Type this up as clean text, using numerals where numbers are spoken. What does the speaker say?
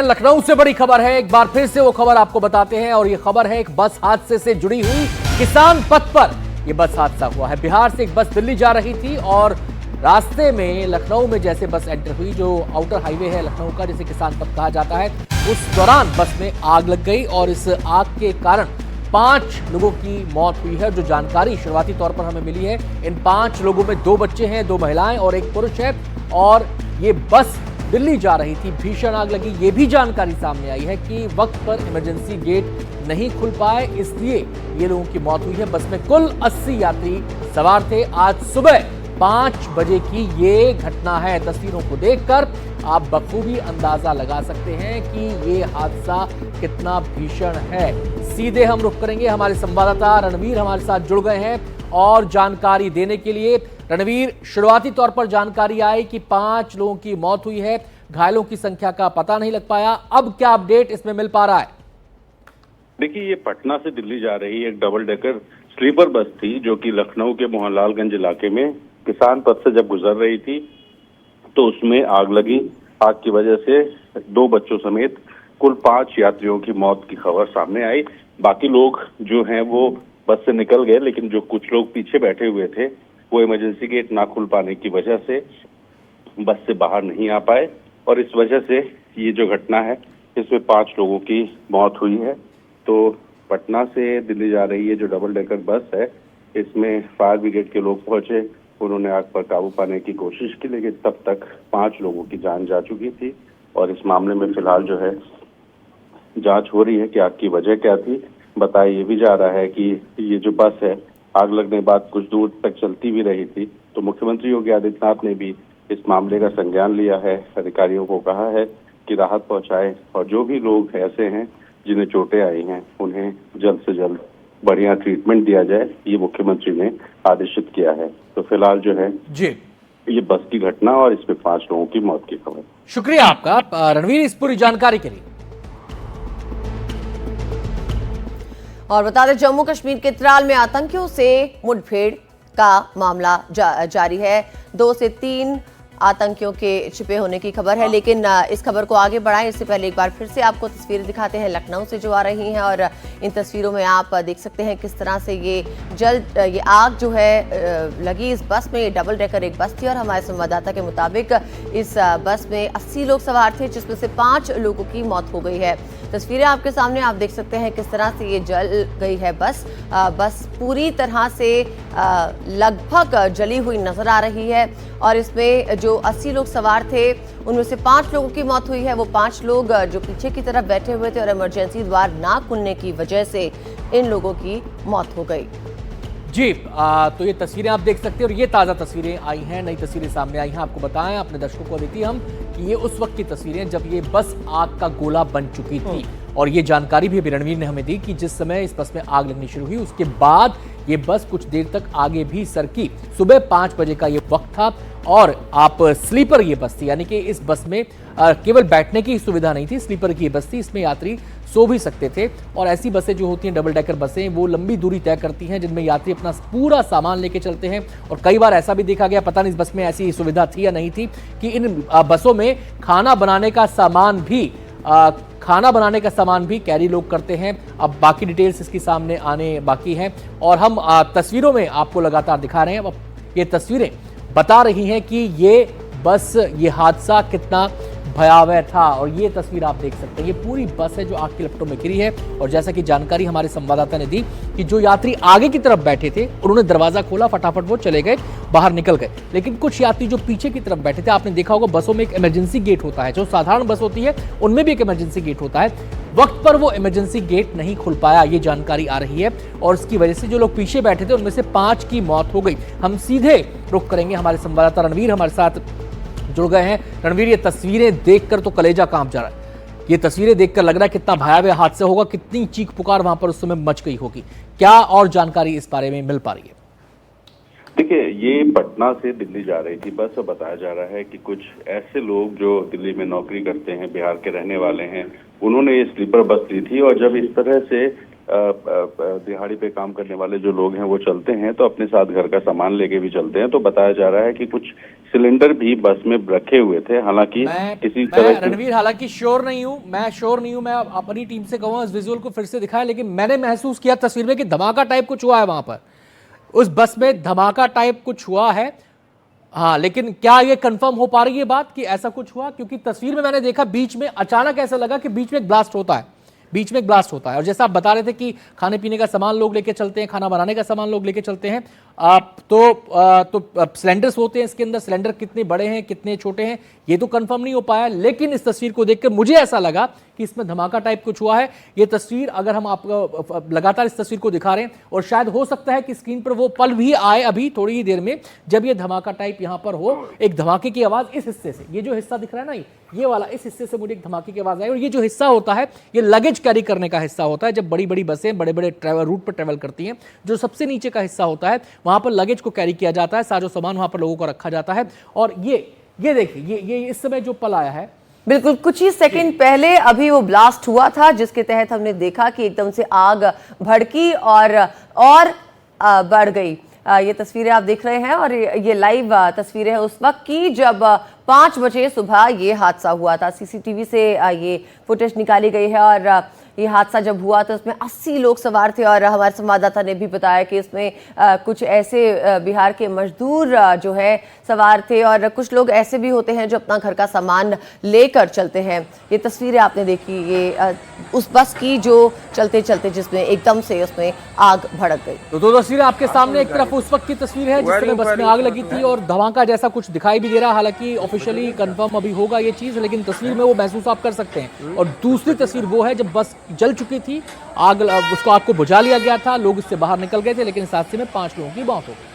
लखनऊ से बड़ी खबर है, एक बार फिर से वो खबर आपको बताते हैं और ये खबर है एक बस हादसे से जुड़ी हुई। किसान पथ पर ये बस हादसा हुआ है। बिहार से एक बस दिल्ली जा रही थी और रास्ते में लखनऊ में जैसे बस एंटर हुई, जो आउटर हाईवे है लखनऊ का, जिसे किसान पथ कहा जाता है, उस दौरान बस में आग लग गई और इस आग के कारण 5 लोगों की मौत हुई है। जो जानकारी शुरुआती तौर पर हमें मिली है, इन 5 लोगों में 2 बच्चे हैं, 2 महिलाएं और 1 पुरुष है और ये बस दिल्ली जा रही थी। भीषण आग लगी। ये भी जानकारी सामने आई है कि वक्त पर इमरजेंसी गेट नहीं खुल पाए, इसलिए ये लोगों की मौत हुई है। बस में कुल 80 यात्री सवार थे। आज सुबह 5 बजे की ये घटना है। तस्वीरों को देखकर आप बखूबी अंदाजा लगा सकते हैं कि ये हादसा कितना भीषण है। सीधे हम रुख करेंगे, हमारे संवाददाता रणवीर हमारे साथ जुड़ गए हैं और जानकारी देने के लिए। रणवीर, शुरुआती तौर पर जानकारी आई कि 5 लोगों की मौत हुई है, घायलों की संख्या का पता नहीं लग पाया। अब क्या अपडेट इसमें मिल पा रहा है? देखिए, ये पटना से दिल्ली जा रही एक डबल डेकर स्लीपर बस थी, जो कि लखनऊ के मोहनलालगंज इलाके में किसान पथ से जब गुजर रही थी तो उसमें आग लगी। आग की वजह से 2 बच्चों समेत कुल 5 यात्रियों की मौत की खबर सामने आई। बाकी लोग जो हैं वो बस से निकल गए, लेकिन जो कुछ लोग पीछे बैठे हुए थे वो इमरजेंसी गेट ना खुल पाने की वजह से बस से बाहर नहीं आ पाए और इस वजह से ये जो घटना है इसमें 5 लोगों की मौत हुई है। तो पटना से दिल्ली जा रही है जो डबल डेकर बस है, इसमें फायर ब्रिगेड के लोग पहुंचे, उन्होंने आग पर काबू पाने की कोशिश की, लेकिन तब तक 5 लोगों की जान जा चुकी थी और इस मामले में फिलहाल जो है जांच हो रही है कि आग की वजह क्या थी। बताया ये भी जा रहा है कि ये जो बस है आग लगने के बाद कुछ दूर तक चलती भी रही थी, तो मुख्यमंत्री योगी आदित्यनाथ ने भी इस मामले का संज्ञान लिया है। अधिकारियों को कहा है कि राहत पहुंचाए और जो भी लोग ऐसे हैं जिन्हें चोटें आई हैं उन्हें जल्द से जल्द बढ़िया ट्रीटमेंट दिया जाए, ये मुख्यमंत्री ने आदेशित किया है। तो फिलहाल जो है जी, ये बस की घटना और इसमें 5 लोगों की मौत की खबर। शुक्रिया आपका रणवीर इस पूरी जानकारी के लिए। और बता दें, जम्मू कश्मीर के त्राल में आतंकियों से मुठभेड़ का मामला जारी है। 2 से 3 आतंकियों के छिपे होने की खबर है, लेकिन इस खबर को आगे बढ़ाएं इससे पहले एक बार फिर से आपको तस्वीरें दिखाते हैं लखनऊ से जो आ रही हैं। और इन तस्वीरों में आप देख सकते हैं किस तरह से ये आग जो है लगी इस बस में। ये डबल डेकर एक बस थी और हमारे संवाददाता के मुताबिक इस बस में 80 लोग सवार थे, जिसमें से 5 लोगों की मौत हो गई है। तस्वीरें आपके सामने आप देख सकते हैं किस तरह से ये जल गई है बस। बस पूरी तरह से लगभग जली हुई नजर आ रही है और इसमें जो 80 लोग सवार थे उनमें से 5 लोगों की मौत हुई है। वो 5 लोग जो पीछे की तरफ बैठे हुए थे और इमरजेंसी द्वार ना खुलने की वजह से इन लोगों की मौत हो गई। जी, तो ये तस्वीरें आप देख सकते हैं और ये ताज़ा तस्वीरें आई हैं, नई तस्वीरें सामने आई हैं। आपको बताएं, अपने दर्शकों को देती हम कि ये उस वक्त की तस्वीरें जब ये बस आग का गोला बन चुकी थी। और ये जानकारी भी रणवीर ने हमें दी कि जिस समय इस बस में आग लगनी शुरू हुई उसके बाद ये बस कुछ देर तक आगे भी सरकी। सुबह 5 बजे का ये वक्त था और आप स्लीपर ये बस थी, यानी कि इस बस में केवल बैठने की सुविधा नहीं थी, स्लीपर की बस थी, इसमें यात्री सो भी सकते थे। और ऐसी बसें जो होती हैं डबल डेकर बसें, वो लंबी दूरी तय करती हैं जिनमें यात्री अपना पूरा सामान लेके चलते हैं। और कई बार ऐसा भी देखा गया, पता नहीं इस बस में ऐसी सुविधा थी या नहीं थी, कि इन बसों में खाना बनाने का सामान भी कैरी लोग करते हैं। अब बाकी डिटेल्स इसकी सामने आने बाकी हैं और हम तस्वीरों में आपको लगातार दिखा रहे हैं। अब ये तस्वीरें बता रही हैं कि ये हादसा कितना भयावह था। और ये तस्वीर आप देख सकते हैं, ये पूरी बस है जो आग की लपटों में घिरी है। और जैसा कि जानकारी हमारे संवाददाता ने दी कि जो यात्री आगे की तरफ बैठे थे उन्होंने दरवाजा खोला, फटाफट वो चले गए, बाहर निकल गए। लेकिन कुछ यात्री जो पीछे की तरफ बैठे थे, आपने देखा होगा बसों में एक इमरजेंसी गेट होता है, जो साधारण बस होती है उनमें भी एक इमरजेंसी गेट होता है। वक्त पर वो इमरजेंसी गेट नहीं खुल पाया, ये जानकारी आ रही है और इसकी वजह से जो लोग पीछे बैठे थे उनमें से 5 की मौत हो गई। हम सीधे रुख करेंगे, हमारे संवाददाता रणवीर हमारे साथ जुड़ गए हैं। रणवीर, ये तस्वीरें देखकर तो कलेजा कांप जा रहा है। ये तस्वीरें देखकर लग रहा है कितना भयावह हादसा होगा, कितनी चीख पुकार वहां पर उस समय मच गई होगी। क्या और जानकारी इस बारे में मिल पा रही है? देखिए, ये पटना से दिल्ली जा रही थी बस। बताया जा रहा है कि कुछ ऐसे लोग जो दिल्ली में नौकरी करते हैं, बिहार के रहने वाले हैं, उन्होंने ये स्लीपर बस ली थी और जब इस तरह से दिहाड़ी पे काम करने वाले जो लोग हैं वो चलते हैं तो अपने साथ घर का सामान लेके भी चलते हैं। तो बताया जा रहा है कि कुछ सिलेंडर भी बस में रखे हुए थे। हालांकि किसी तरह रणवीर हालांकि श्योर नहीं हूं, मैं अपनी टीम से कहूंगा इस विजुअल को फिर से दिखाएं, लेकिन मैंने महसूस किया तस्वीर में कि धमाका टाइप कुछ हुआ है वहां पर, उस बस में धमाका टाइप कुछ हुआ है। हाँ, लेकिन क्या ये कंफर्म हो पा रही है बात कि ऐसा कुछ हुआ? क्योंकि तस्वीर में मैंने देखा बीच में अचानक ऐसा लगा कि बीच में एक ब्लास्ट होता है, और जैसा आप बता रहे थे कि खाने पीने का सामान लोग लेके चलते हैं, खाना बनाने का सामान लोग लेके चलते हैं, तो सिलेंडर्स होते हैं इसके अंदर। सिलेंडर कितने बड़े हैं कितने छोटे हैं ये तो कंफर्म नहीं हो पाया, लेकिन इस तस्वीर को देखकर मुझे ऐसा लगा कि इसमें धमाका टाइप कुछ हुआ है। ये तस्वीर अगर हम आपको लगातार इस तस्वीर को दिखा रहे हैं, और शायद हो सकता है कि स्क्रीन पर वो पल भी आए अभी थोड़ी ही देर में जब ये धमाका टाइप यहाँ पर हो। एक धमाके की आवाज इस हिस्से से, ये जो हिस्सा दिख रहा है ना, ये वाला, इस हिस्से से मुझे एक धमाके की आवाज आई। और ये जो हिस्सा होता है ये लगेज कैरी करने का हिस्सा होता है। जब बड़ी बड़ी बसें बड़े बड़े रूट पर ट्रेवल करती हैं, जो सबसे नीचे का हिस्सा होता है वहां पर लगेज को कैरी किया जाता है, साजो सामान वहां पर लोगों को रखा जाता है। और ये देखिए, ये इस समय जो पल आया है, बिल्कुल कुछ ही सेकंड पहले अभी वो ब्लास्ट हुआ था जिसके तहत हमने देखा कि एकदम से आग भड़की और बढ़ गई। ये तस्वीरें आप देख रहे हैं और ये लाइव तस्वीरें हैं उस वक्त की जब 5 बजे सुबह ये हादसा हुआ था। सीसीटीवी से ये फुटेज निकाली गई है और ये हादसा जब हुआ तो उसमें 80 लोग सवार थे। और हमारे संवाददाता ने भी बताया कि इसमें कुछ ऐसे बिहार के मजदूर जो है सवार थे, और कुछ लोग ऐसे भी होते हैं जो अपना घर का सामान लेकर चलते हैं। ये तस्वीरें आपने देखी, ये उस बस की जो चलते चलते जिसमें एकदम से उसमें आग भड़क गई। तो 2 तस्वीरें आपके सामने, एक तरफ उस वक्त की तस्वीर है जिसमें बस में आग लगी थी और धमाका जैसा कुछ दिखाई भी दे रहा। हालांकि ऑफिशियली कंफर्म अभी होगा ये चीज, लेकिन तस्वीर में वो महसूस आप कर सकते हैं। और दूसरी तस्वीर वो है जब बस जल चुकी थी, आग उसको आपको बुझा लिया गया था, लोग इससे बाहर निकल गए थे, लेकिन इस हादसे में 5 लोगों की मौत हो गई।